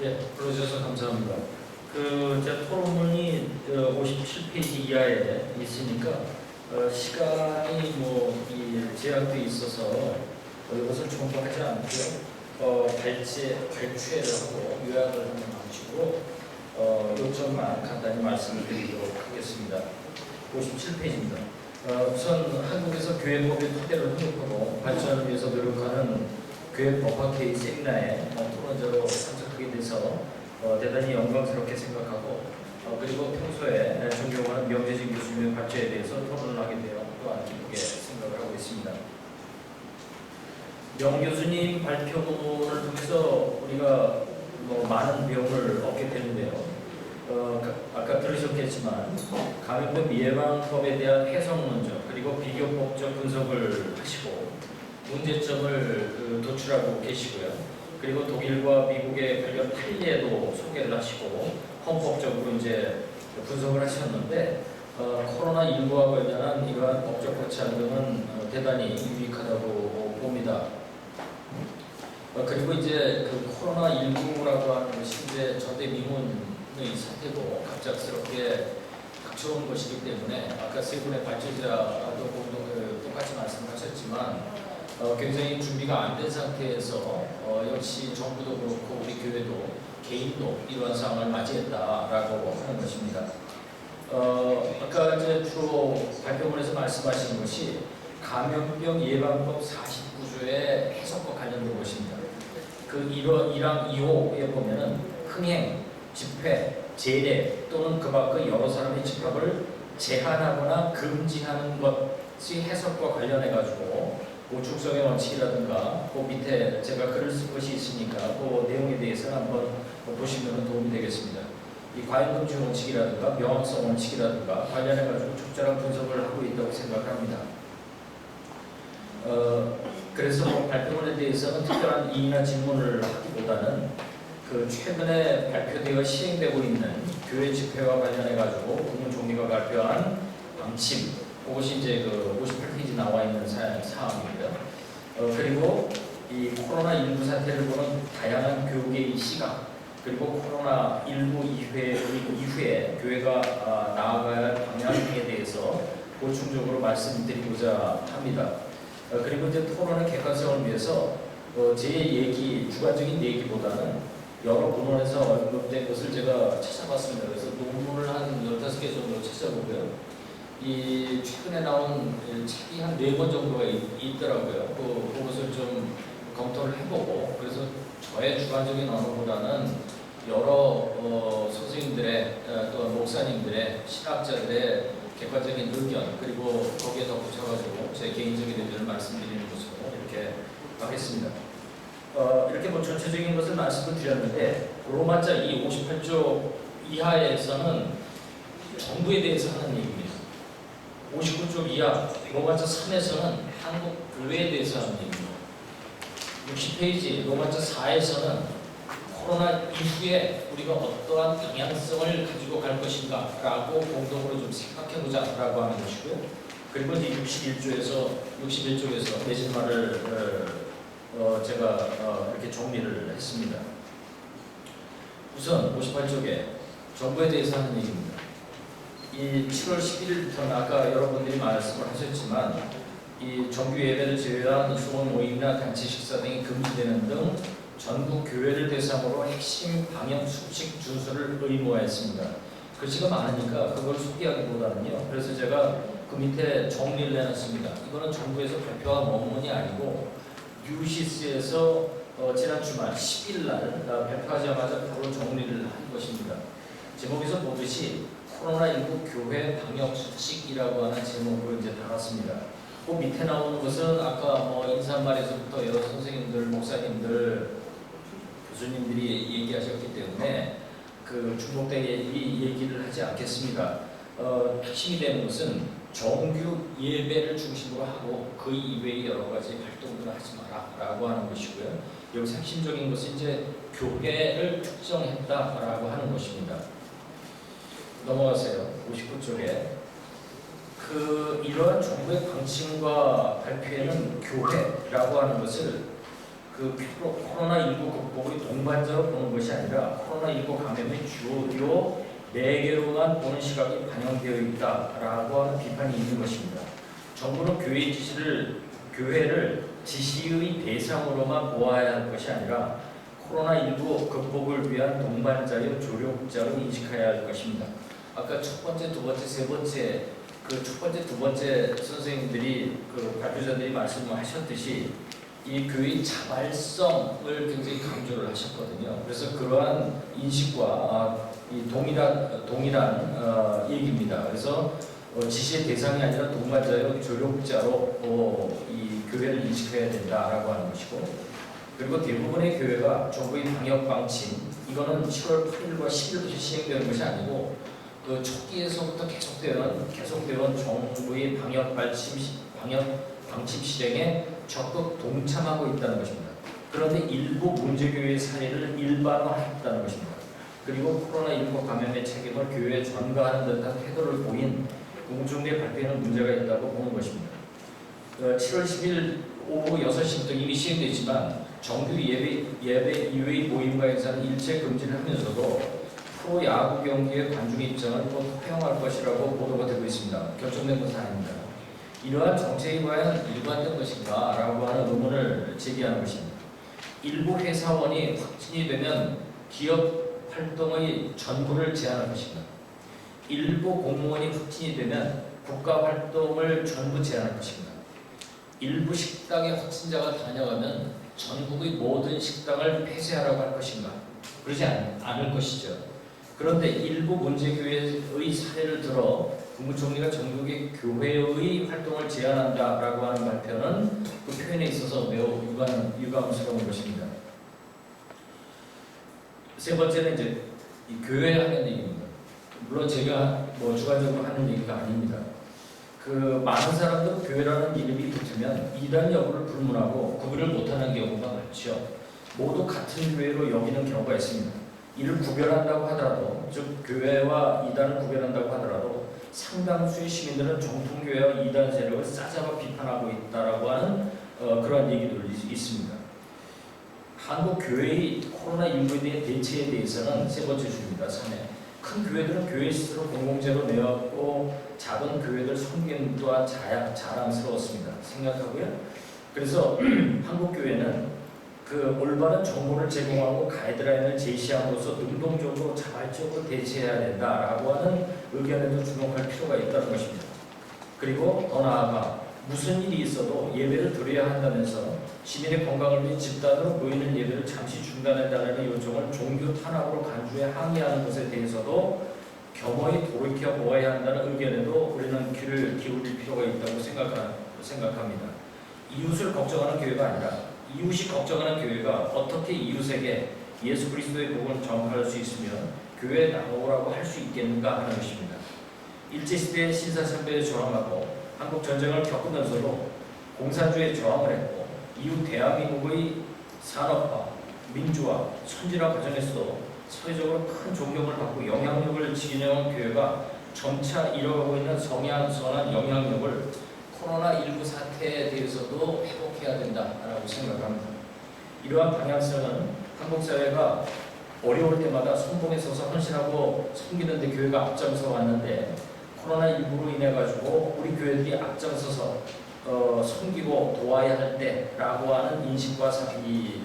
예, 불러주셔서 감사합니다. 제 토론문이 57페이지 이하에 있으니까 시간이 이 제약돼 있어서 이것을 첨부하지 않고요. 발췌를 하고 요약을 하는 방식으로 요점만 간단히 말씀을 드리도록 하겠습니다. 57페이지입니다. 우선 한국에서 교회법의 토대를 확립하고 발전을 위해서 노력하는 교회법학회의 세미나에 토론자로 참석하게 돼서 대단히 영광스럽게 생각하고 그리고 평소에 존경하는 명재진 교수님의 발제에 대해서 토론을 하게 되어 또한 기쁘게 생각을 하고 있습니다. 명 교수님 발표문을 통해서 우리가 많은 배움을 얻게 되는데요. 아까 들으셨겠지만 감염병 예방법에 대한 해석 문제 그리고 비교법적 분석을 하시고 문제점을 도출하고 계시고요. 그리고 독일과 미국의 관련 판례도 소개를 하시고 헌법적으로 이제 분석을 하셨는데 코로나19와 관련한 이러한 법적 고찰 등은 대단히 유익하다고 봅니다. 그리고 이제 코로나19라고 하는 것이 이제 전대미문의 사태고 갑작스럽게 닥쳐온 것이기 때문에 아까 세 분의 발제자도 똑같이 말씀하셨지만 굉장히 준비가 안 된 상태에서 역시 정부도 그렇고 우리 교회도 개인도 이러한 상황을 맞이했다라고 하는 것입니다. 아까 이제 주로 발표문에서 말씀하신 것이 감염병 예방법 49조의 해석과 관련된 것입니다. 그 1항 2호에 보면은 흥행, 집회, 제례 또는 그 밖의 여러 사람의 집합을 제한하거나 금지하는 것이 해석과 관련해 가지고 축성의 원칙이라든가 그 밑에 제가 글을 쓴 것이 있으니까 그 내용에 대해서는 한번 보시면 도움이 되겠습니다. 이 과잉금지 원칙이라든가 명확성 원칙이라든가 관련해 가지고 적절한 분석을 하고 있다고 생각합니다. 그래서 발표문에 대해서는 특별한 이의나 질문을 하기보다는 최근에 발표되어 시행되고 있는 교회 집회와 관련해 가지고 국무총리가 발표한 방침 그것이 이제 58페이지 나와 있는 사항입니다. 그리고 이 코로나19 사태를 보는 다양한 교계의 시각 그리고 코로나19 이후에 교회가 나아가야 할 방향 등에 대해서 보충적으로 말씀드리고자 합니다. 그리고 이제 토론의 객관성을 위해서 제 주관적인 얘기보다는 여러 문헌에서 언급된 것을 제가 찾아봤습니다. 그래서 논문을 한 15개 정도 찾아보고요. 이 최근에 나온 책이 한 4권 정도가 있더라고요. 그것을 좀 검토를 해보고 그래서 저의 주관적인 언어보다는 여러 선생님들의 또 목사님들의 신학자들의 객관적인 의견 그리고 거기에 덧붙여가지고 제 개인적인 의견을 말씀드리는 것으로 이렇게 하겠습니다. 이렇게 전체적인 것을 말씀을 드렸는데 로마자 58조 이하에서는 정부에 대해서 하는 얘기입니다. 59조 이하 로마자 3에서는 한국 교회에 대해서 하는 얘기입니다. 60페이지 로마자 4에서는 코로나 이후에 우리가 어떠한 방향성을 가지고 갈 것인가 라고 공동으로 좀 생각해보자 라고 하는 것이고요. 그리고 이제 61조에서 내진 말을 제가 이렇게 정리를 했습니다. 우선 58쪽에 정부에 대해서 하는 얘기입니다. 이 7월 11일부터는 아까 여러분들이 말씀을 하셨지만 이 정규 예배를 제외한 소원 모임이나 단체 식사 등이 금지되는 등 전국 교회를 대상으로 핵심 방역 수칙 준수를 의무화했습니다. 글씨가 많으니까 그걸 소개하기보다는요. 그래서 제가 그 밑에 정리를 해놨습니다. 이거는 정부에서 발표한 원문이 아니고 뉴시스에서 지난 주말 10일 날 발표하자마자 바로 정리를 한 것입니다. 제목에서 보듯이 코로나19 교회 방역 수칙이라고 하는 제목으로 이제 달았습니다. 그 밑에 나오는 것은 아까 인사말에서부터 여러 선생님들, 목사님들, 교수님들이 얘기하셨기 때문에 중복되게 이 얘기를 하지 않겠습니다. 핵심이 되는 것은 정규 예배를 중심으로 하고 그 이외의 여러 가지 활동들을 하지 마라 라고 하는 것이고요. 여기서 핵심적인 것은 이제 교회를 특정했다라고 하는 것입니다. 넘어가세요. 59쪽에 이러한 정부의 방침과 발표에는 교회라고 하는 것을 그 코로나19 극복의 동반자로 보는 것이 아니라 코로나19 감염의 주요 매개로만 보는 시각이 반영되어 있다라고 하는 비판이 있는 것입니다. 정부는 교회를 지시의 대상으로만 보아야 할 것이 아니라 코로나19 극복을 위한 동반자여 조력자로 인식해야 할 것입니다. 아까 첫 번째, 두 번째, 세 번째 그 첫 번째, 두 번째 선생님들이 그 발표자들이 말씀하셨듯이 이 교회의 자발성을 굉장히 강조를 하셨거든요. 그래서 그러한 인식과 이 동일한 얘기입니다. 그래서 지시의 대상이 아니라 동반자요 조력자로 이 교회를 인식해야 된다라고 하는 것이고, 그리고 대부분의 교회가 정부의 방역 방침 이거는 7월 8일과 10일부터 시행되는 것이 아니고 그 초기에서부터 계속되는 정부의 방역 방침 실행에 적극 동참하고 있다는 것입니다. 그런데 일부 문제교회의 사례를 일반화했다는 것입니다. 그리고 코로나19 감염의 책임을 교회에 전가하는 듯한 태도를 보인 공중대 발표에는 문제가 있다고 보는 것입니다. 7월 10일 오후 6시부터 이미 시행되지만 정규 예배 이외의 모임과 행사는 일체 금지를 하면서도 프로야구 경기의 관중 입장을 곧 허용할 것이라고 보도가 되고 있습니다. 결정된 것은 아닙니다. 이러한 정책이 과연 일관된 것인가? 라고 하는 의문을 제기하는 것입니다. 일부 회사원이 확진이 되면 기업 활동의 전부를 제한할 것입니다. 일부 공무원이 확진이 되면 국가 활동을 전부 제한할 것입니다. 일부 식당에 확진자가 다녀가면 전국의 모든 식당을 폐쇄하라고 할 것인가? 그러지 않을 것이죠. 그런데 일부 문제교회의 사례를 들어 국무총리가 전국의 교회의 활동을 제한한다라고 하는 발표는 그 표현에 있어서 매우 유감스러운 것입니다. 세 번째는 이제 이 교회 하는 얘기입니다. 물론 제가 주관적으로 하는 얘기가 아닙니다. 그 많은 사람들은 교회라는 이름이 붙으면 이단 여부를 불문하고 구분을 못하는 경우가 많죠. 모두 같은 교회로 여기는 경우가 있습니다. 이를 구별한다고 하더라도, 즉 교회와 이단을 구별한다고 하더라도 상당수의 시민들은 정통교회와 이단 세력을 싸잡아 비판하고 있다라고 하는 그러한 얘기들이 있습니다. 한국 교회의 코로나19에 대한 대처에 대해서는 세 번째 주입니다. 3회. 큰 교회들은 교회 스스로 공공재로 내었고 작은 교회들 섬김 또한 자랑스러웠습니다. 생각하고요. 그래서 한국 교회는 그 올바른 정보를 제공하고 가이드라인을 제시함으로써 능동적으로 자발적으로 대처해야 된다라고 하는 의견에도 주목할 필요가 있다는 것입니다. 그리고 더 나아가 무슨 일이 있어도 예배를 드려야 한다면서 시민의 건강을 위해 집단으로 모이는 예배를 잠시 중단해달라는 요청을 종교 탄압으로 간주해 항의하는 것에 대해서도 겸허히 돌이켜 보아야 한다는 의견에도 우리는 귀를 기울일 필요가 있다고 생각합니다. 이웃을 걱정하는 교회가 아니라 이웃이 걱정하는 교회가 어떻게 이웃에게 예수 그리스도의 복음을 전파할 수 있으면 교회에 나오라고 할 수 있겠는가 하는 것입니다. 일제시대의 신사참배에 저항하고 한국 전쟁을 겪으면서도 공산주의에 저항을 했고 이후 대한민국의 산업화, 민주화, 선진화 과정에서도 사회적으로 큰 존경을 받고 영향력을 지녀온 교회가 점차 잃어가고 있는 선한 영향력을 코로나19 사태에 대해서도 회복해야 된다라고 생각합니다. 이러한 방향성은 한국 사회가 어려울 때마다 선봉에 서서 헌신하고 섬기는 데 교회가 앞장서 왔는데 코로나19로 인해 가지고 우리 교회들이 앞장서서 섬기고 도와야 할 때라고 하는 인식과 이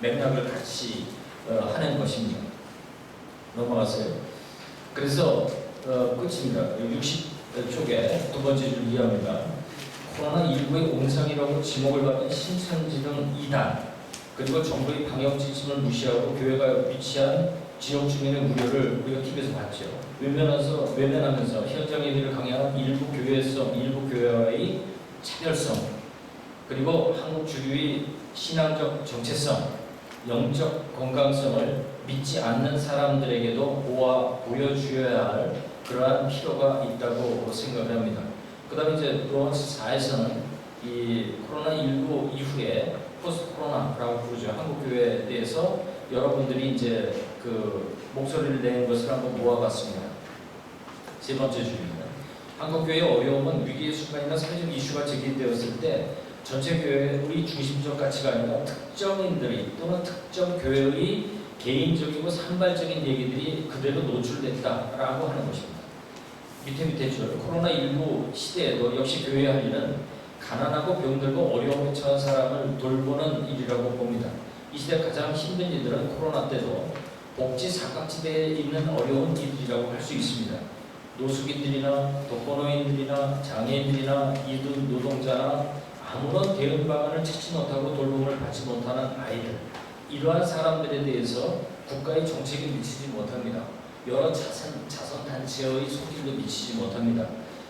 맥락을 같이 하는 것입니다. 넘어가세요. 그래서 끝입니다. 60쪽에 두 번째 줄 이해합니다. 코로나19의 온상이라고 지목을 받은 신천지등 2단 그리고 정부의 방역 지침을 무시하고 교회가 위치한 지역 주민의 우려를 우리가 TV에서 봤죠. 외면하면서 현장 예배를 강요하는 일부 교회와의 차별성 그리고 한국 주류의 신앙적 정체성, 영적 건강성을 믿지 않는 사람들에게도 보여주어야 할 그러한 필요가 있다고 생각합니다. 그 다음에 이제 로마서 4에서는 이 코로나19 이후에 포스트 코로나라고 부르죠. 한국교회에 대해서 여러분들이 이제 그 목소리를 내는 것을 한번 모아봤습니다. 세 번째 주입니다. 한국교회의 어려움은 위기의 순간이나 사회적 이슈가 제기되었을 때 전체 교회 우리 중심적 가치가 아니라 특정인들이 또는 특정 교회의 개인적이고 산발적인 얘기들이 그대로 노출됐다라고 하는 것입니다. 밑에 줄 코로나19 시대에도 역시 교회의 할 일은 가난하고 병들고 어려움에 처한 사람을 돌보는 일이라고 봅니다. 이 시대 가장 힘든 일들은 코로나 때도 복지 사각지대에 있는 어려운 일들이라고 할 수 있습니다. 노숙인들이나 독거노인들이나 장애인들이나 이웃 노동자나 아무런 대응 방안을 찾지 못하고 돌봄을 받지 못하는 아이들, 이러한 사람들에 대해서 국가의 정책이 미치지 못합니다. 여러 자선단체의 손길도 미치지 못합니다.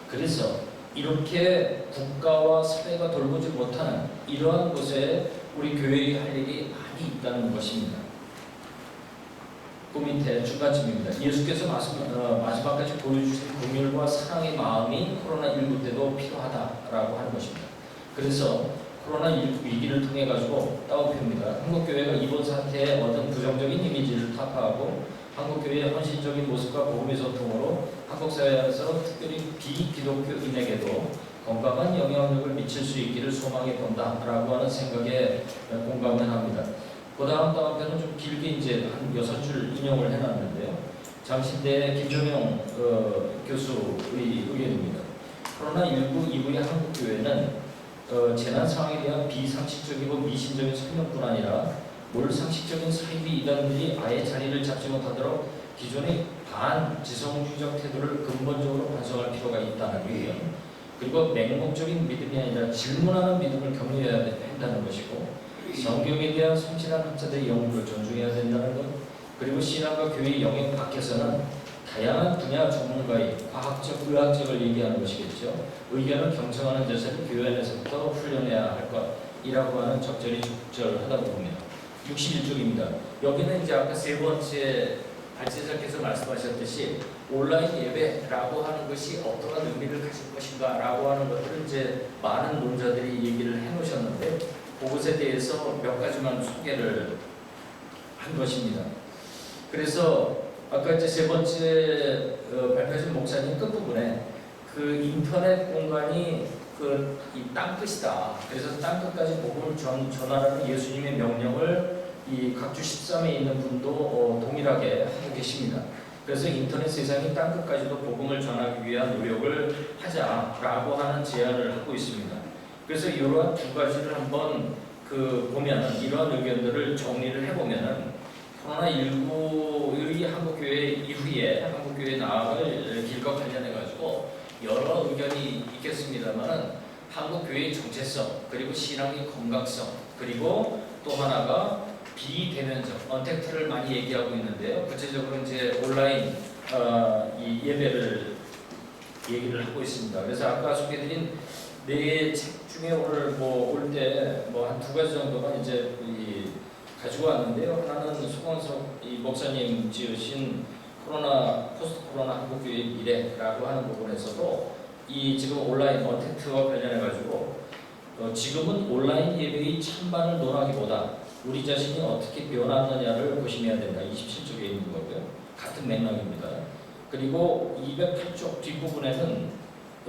그래서 이렇게 국가와 사회가 돌보지 못하는 이러한 곳에 우리 교회의 할 일이 많이 있다는 것입니다. 그 밑에 중간쯤입니다. 예수께서 마지막까지 보여주신 긍휼과 사랑의 마음이 코로나19 때도 필요하다라고 하는 것입니다. 그래서 코로나19 위기를 통해 가지고 따옴표입니다. 한국교회가 이번 사태에 어떤 부정적인 이미지를 타파하고 한국교회의 헌신적인 모습과 복음의 소통으로 한국사회에서 특별히 비기독교인에게도 건강한 영향력을 미칠 수 있기를 소망해 본다라고 하는 생각에 공감을 합니다. 그 다음 따옴표는 좀 길게 이제 한 6줄 인용을 해놨는데요. 장신대 김종영 교수의 의견입니다. 코로나19 이후의 한국교회는 재난 상황에 대한 비상식적이고 미신적인 설명뿐 아니라 몰상식적인 사이비 이단들이 아예 자리를 잡지 못하도록 기존의 반지성주의적 태도를 근본적으로 반성할 필요가 있다는 의견, 그리고 맹목적인 믿음이 아니라 질문하는 믿음을 격려해야 한다는 것이고, 성경에 대한 성실한 학자들의 연구를 존중해야 된다는 것, 그리고 신앙과 교회의 영역 밖에서는 다양한 분야 전문가의 과학적, 의학적을 얘기하는 것이겠죠. 의견을 경청하는 자세를 교회 안에서부터 훈련해야 할 것이라고 하는 적절히 적절하다고 봅니다. 61쪽입니다. 여기는 이제 아까 세 번째 발제자께서 말씀하셨듯이 온라인 예배라고 하는 것이 어떠한 의미를 가질 것인가라고 하는 것들을 이제 많은 논자들이 얘기를 해놓으셨는데 그것에 대해서 몇 가지만 소개를 한 것입니다. 그래서 아까 이제 세 번째 발표하신 목사님 끝부분에 그 인터넷 공간이 이 땅끝이다. 그래서 땅끝까지 복음을 전하라는 예수님의 명령을 이 각주 13에 있는 분도 동일하게 하고 계십니다. 그래서 인터넷 세상이 땅끝까지도 복음을 전하기 위한 노력을 하자라고 하는 제안을 하고 있습니다. 그래서 이러한 두 가지를 한번 보면은 이러한 의견들을 정리를 해보면은 코로나19의 한국교회 이후에 한국교회 나아갈 길과 관련해가지고 여러 의견이 있겠습니다만은 한국교회의 정체성, 그리고 신앙의 건강성, 그리고 또 하나가 비대면적, 언택트를 많이 얘기하고 있는데요. 구체적으로 이제 온라인 이 예배를 얘기를 하고 있습니다. 그래서 아까 소개드린 네 책 중에 오늘 올 때 한 두 가지 정도만 이제 가지고 왔는데요. 하나는 송원석 목사님 지으신 포스트 코로나 한국교회의 미래라고 하는 부분에서도 이 지금 온라인 언택트와 관련해가지고 지금은 온라인 예배의 찬반을 논하기보다 우리 자신이 어떻게 변화하느냐를 고심해야 된다. 27쪽에 있는 거고요. 같은 맥락입니다. 그리고 208쪽 뒷부분에는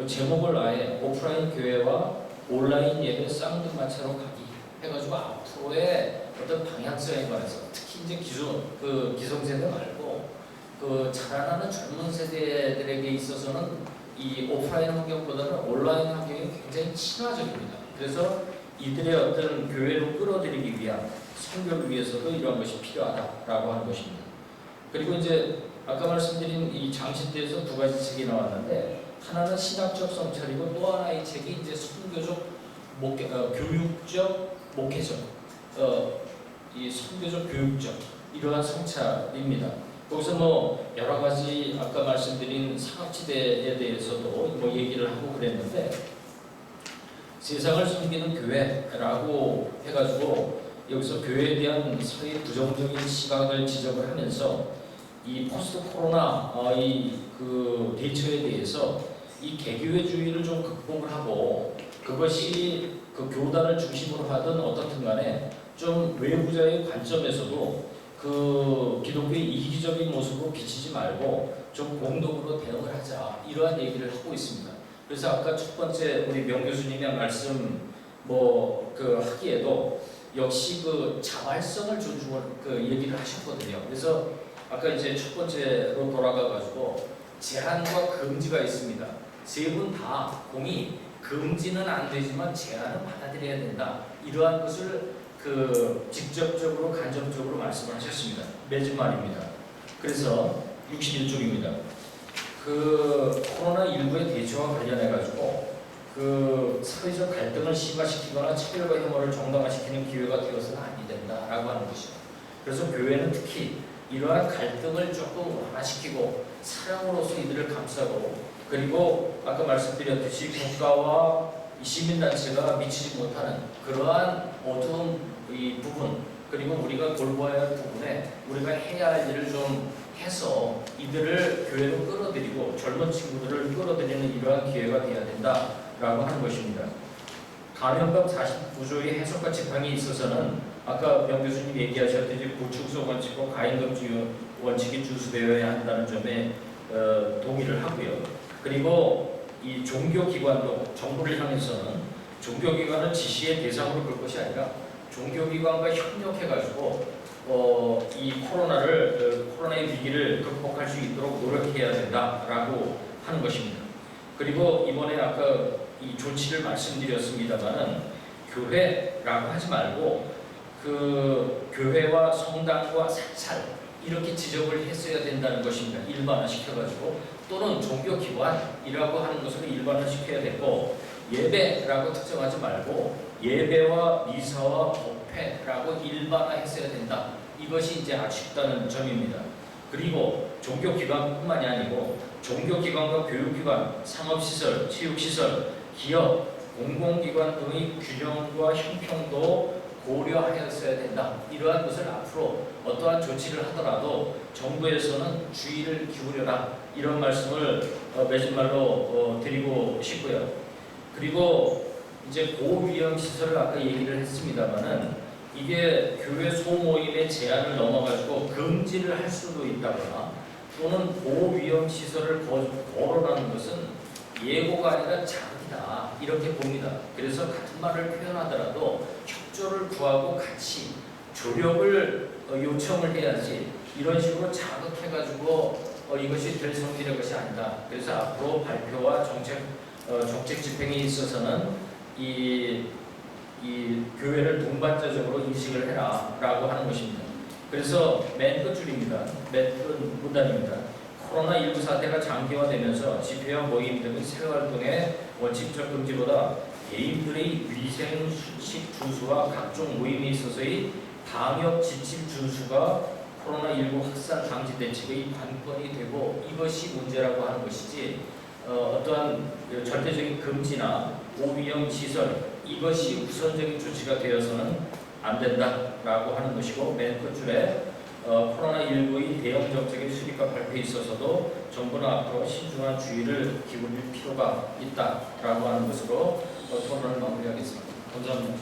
제목을 아예 오프라인 교회와 온라인 예배 쌍둥마차로 가기 해가지고 앞으로의 어떤 방향성에 관해서 특히 이제 기성세대 말고 자라나는 젊은 세대들에게 있어서는 이 오프라인 환경보다는 온라인 환경이 굉장히 친화적입니다. 그래서 이들의 어떤 교회로 끌어들이기 위한 선교를 위해서도 이러한 것이 필요하다라고 하는 것입니다. 그리고 이제 아까 말씀드린 이 장신대에서 두 가지 책이 나왔는데 하나는 신학적 성찰이고 또 하나의 책이 이제 선교적 교육적 목회적 이 선교적 교육적 이러한 성찰입니다. 거기서 여러 가지 아까 말씀드린 사각지대에 대해서도 얘기를 하고 그랬는데 세상을 섬기는 교회라고 해가지고 여기서 교회에 대한 사회 부정적인 시각을 지적을 하면서 이 포스트 코로나의 대처에 대해서 이 개교회주의를 좀 극복을 하고 그것이 교단을 중심으로 하든 어떻든 간에 좀 외부자의 관점에서도 기독교의 이기적인 모습으로 비치지 말고 좀 공동으로 대응을 하자 이러한 얘기를 하고 있습니다. 그래서 아까 첫 번째 우리 명 교수님의 말씀 하기에도 역시 그 자발성을 존중을 얘기를 하셨거든요. 그래서 아까 이제 첫 번째로 돌아가가지고 제한과 금지가 있습니다. 세 분 다 공이 금지는 안 되지만 제한은 받아들여야 된다. 이러한 것을 직접적으로 간접적으로 말씀을 하셨습니다. 맺은 말입니다. 그래서 61쪽입니다. 코로나19의 대처와 관련해가지고 사회적 갈등을 심화시키거나 차별과 혐오를 정당화시키는 기회가 되어서는 아니 된다라고 하는 것이죠. 그래서 교회는 특히 이러한 갈등을 조금 완화시키고 사랑으로서 이들을 감싸고, 그리고 아까 말씀드렸듯이 국가와 시민단체가 미치지 못하는 그러한 어두운 이 부분, 그리고 우리가 돌봐야 할 부분에 우리가 해야 할 일을 좀 해서 이들을 교회로 끌어들이고 젊은 친구들을 끌어들이는 이러한 기회가 되어야 된다라고 하는 것입니다. 감염병 49조의 해석과 집행에 있어서는 아까 병 교수님 얘기하셨듯이 구축소 원칙과 가인금지 원칙이 준수되어야 한다는 점에 동의를 하고요. 그리고 이 종교기관도 정부를 향해서는 종교기관은 지시의 대상으로 볼 것이 아니라 종교기관과 협력해가지고 이 코로나의 위기를 극복할 수 있도록 노력해야 된다라고 하는 것입니다. 그리고 이번에 아까 이 조치를 말씀드렸습니다만은 교회라고 하지 말고 교회와 성당과 사찰 이렇게 지적을 했어야 된다는 것입니다. 일반화시켜가지고, 또는 종교기관이라고 하는 것을 일반화시켜야 되고, 예배라고 특정하지 말고 예배와 미사와 법회라고 일반화했어야 된다. 이것이 이제 아쉽다는 점입니다. 그리고 종교기관뿐만이 아니고 종교기관과 교육기관, 상업시설, 체육시설, 기업, 공공기관 등의 균형과 형평도 고려하였어야 된다. 이러한 것을 앞으로 어떠한 조치를 하더라도 정부에서는 주의를 기울여라. 이런 말씀을 맺은 말로 드리고 싶고요. 그리고 이제 고위험 시설을 아까 얘기를 했습니다만은 이게 교회 소모임의 제한을 넘어가지고 금지를 할 수도 있다거나, 또는 고위험 시설을 거론하는 것은 예고가 아니라 자극이다 이렇게 봅니다. 그래서 같은 말을 표현하더라도 협조를 구하고 같이 조력을 요청을 해야지, 이런 식으로 자극해가지고 이것이 될 성질의 것이 아니다. 그래서 앞으로 발표와 정책 집행에 있어서는 이 교회를 동반자적으로 인식을 해라 라고 하는 것입니다. 그래서 맨 끝줄입니다. 맨 끝 문단입니다. 코로나19 사태가 장기화되면서 집회와 모임 등의 사회활동의 원칙적 금지보다 개인들의 위생 수칙 준수와 각종 모임에 있어서의 방역 지침 준수가 코로나19 확산 방지 대책의 관건이 되고, 이것이 문제라고 하는 것이지 어떠한 절대적인 금지나 고위험 시설 이것이 우선적인 조치가 되어서는 안 된다라고 하는 것이고, 맨 끝줄에 코로나19의 대형 정책의 수립과 발표에 있어서도 정부는 앞으로 신중한 주의를 기울일 필요가 있다라고 하는 것으로 토론을 마무리하겠습니다. 감사합니다.